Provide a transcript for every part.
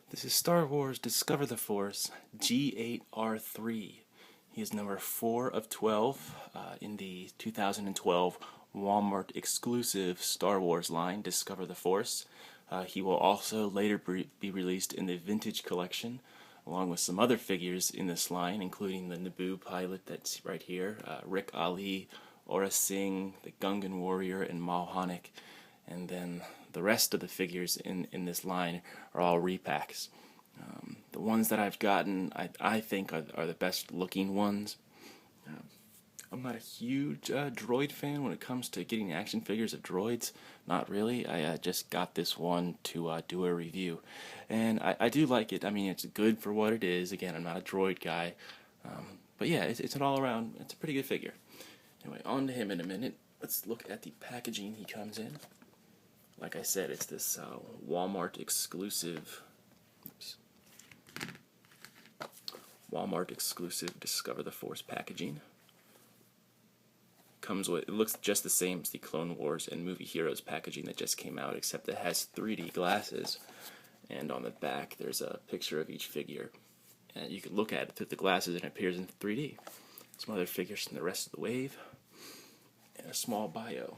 This is Star Wars Discover the Force G8-R3. He is number 4 of 12 in the 2012 Walmart exclusive Star Wars line, Discover the Force. He will also later be released in the Vintage Collection, along with some other figures in this line, including the Naboo pilot that's right here, Rick Ali, Aura Singh, the Gungan Warrior, and Mal Honik. And then the rest of the figures in this line are all repacks. The ones that I've gotten, I think are the best looking ones. I'm not a huge droid fan when it comes to getting action figures of droids. Not really. I just got this one to do a review. And I do like it. I mean, it's good for what it is. Again, I'm not a droid guy. But yeah, it's an all-around, it's a pretty good figure. Anyway, on to him in a minute. Let's look at the packaging he comes in. Like I said, it's this Walmart exclusive. Walmart exclusive Discover the Force packaging. Comes with, it looks just the same as the Clone Wars and Movie Heroes packaging that just came out, except it has 3D glasses. And on the back, there's a picture of each figure, and you can look at it through the glasses, and it appears in 3D. Some other figures from the rest of the wave, and a small bio.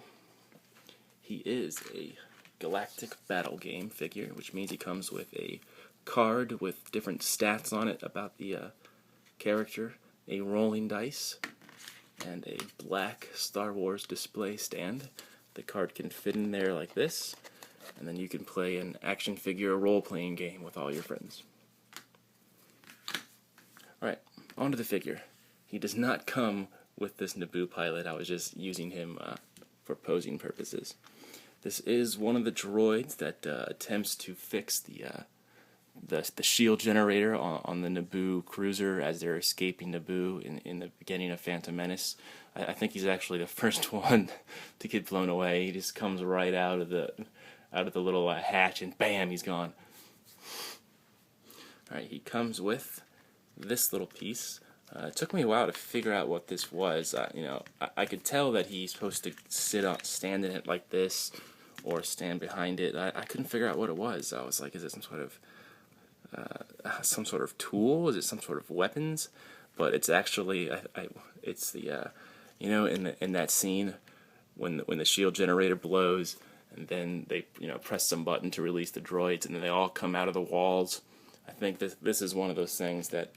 He is a Galactic Battle Game figure, which means he comes with a card with different stats on it about the character, a rolling dice, and a black Star Wars display stand. The card can fit in there like this, and then you can play an action figure role-playing game with all your friends. Alright, on to the figure. He does not come with this Naboo pilot. I was just using him for posing purposes. This is one of the droids that attempts to fix the shield generator on the Naboo cruiser as they're escaping Naboo in the beginning of Phantom Menace. I think he's actually the first one to get blown away. He just comes right out of the little hatch, and bam, he's gone. Alright, he comes with this little piece. It took me a while to figure out what this was. I could tell that he's supposed to stand in it like this, or stand behind it. I couldn't figure out what it was. I was like, is it some sort of tool? Is it some sort of weapons? But it's actually, it's the, in that scene when the shield generator blows, and then they press some button to release the droids, and then they all come out of the walls. I think this is one of those things that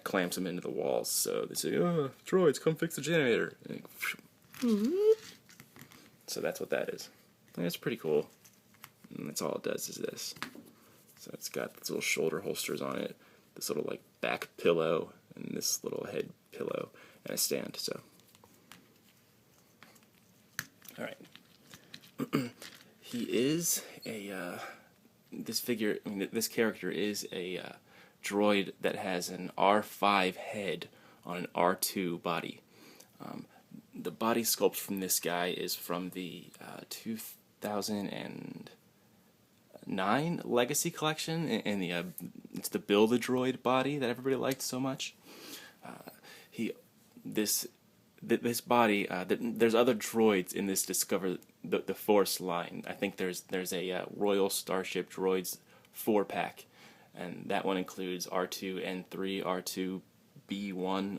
clamps them into the walls. So they say, "Oh, droids, come fix the generator." So that's what that is. And it's pretty cool. And that's all it does is this. So it's got these little shoulder holsters on it, this little like back pillow, and this little head pillow, and a stand. So, all right. He is a this character is a droid that has an R5 head on an R2 body. The body sculpt from this guy is from the 2009 Legacy Collection, and it's the Build-A-Droid body that everybody liked so much. This body, there's other droids in this Discover the Force line. I think there's a Royal Starship Droids 4-pack, and that one includes R2-N3, R2-B1,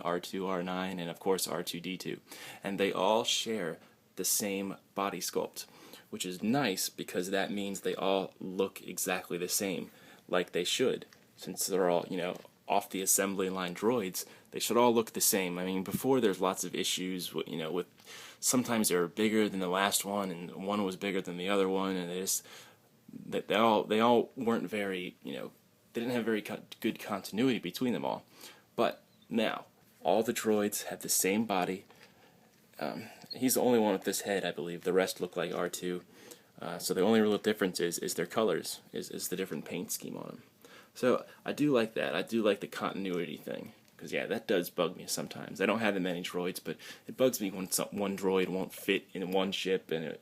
R2-R9, and of course R2-D2. And they all share the same body sculpt, which is nice because that means they all look exactly the same, like they should. Since they're all, off the assembly line droids, they should all look the same. I mean, before there's lots of issues with, with sometimes they were bigger than the last one, and one was bigger than the other one, and they all weren't very, they didn't have very good continuity between them all. But now, all the droids have the same body. He's the only one with this head, I believe. The rest look like R2. So the only real difference is their colors, is the different paint scheme on them. So I do like that. I do like the continuity thing. Because, yeah, that does bug me sometimes. I don't have that many droids, but it bugs me when one droid won't fit in one ship, and,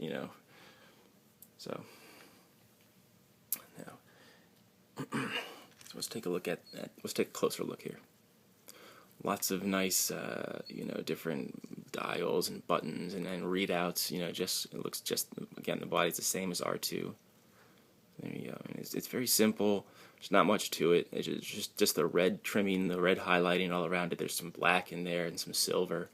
So, now, so let's take a closer look here. Lots of nice, different dials and buttons and readouts. It looks again, the body's the same as R2. There you go. It's very simple. There's not much to it. It's just the red trimming, the red highlighting all around it. There's some black in there and some silver.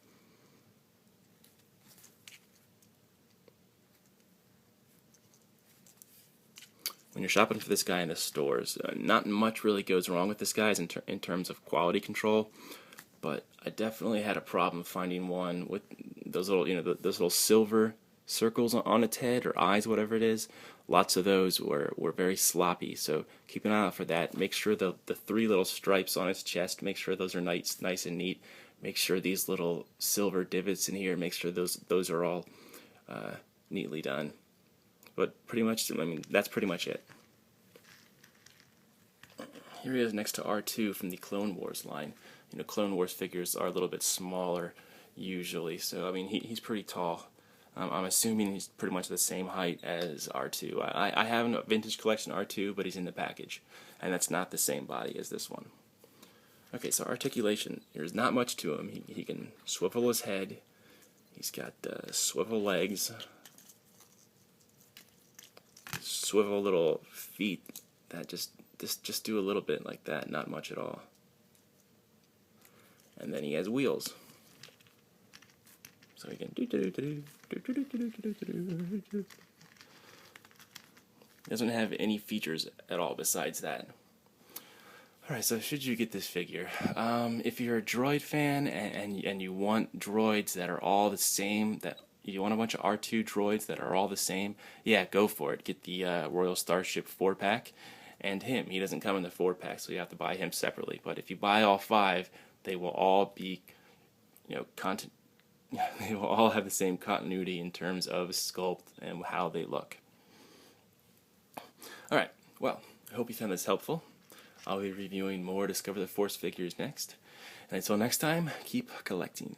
When you're shopping for this guy in the stores, not much really goes wrong with this guy in terms of quality control, but I definitely had a problem finding one with those little, those little silver circles on its head or eyes, whatever it is. Lots of those were very sloppy, so keep an eye out for that. Make sure the three little stripes on its chest, make sure those are nice and neat. Make sure these little silver divots in here, make sure those are all neatly done. But pretty much, that's pretty much it. Here he is next to R2 from the Clone Wars line. Clone Wars figures are a little bit smaller usually, so he's pretty tall. I'm assuming he's pretty much the same height as R2. I have a vintage collection R2, but he's in the package, and that's not the same body as this one. Okay, so articulation. There's not much to him. He can swivel his head. He's got swivel legs. Swivel little feet that just do a little bit like that, not much at all. And then he has wheels. So he can doesn't have any features at all besides that. Alright, so should you get this figure? If you're a droid fan and you want droids that are all the same, that you want a bunch of R2 droids that are all the same, yeah, go for it. Get the Royal Starship 4-pack, and him. He doesn't come in the 4-pack, so you have to buy him separately. But if you buy all 5, they will all be, they will all have the same continuity in terms of sculpt and how they look. Alright, well, I hope you found this helpful. I'll be reviewing more Discover the Force figures next. And until next time, keep collecting.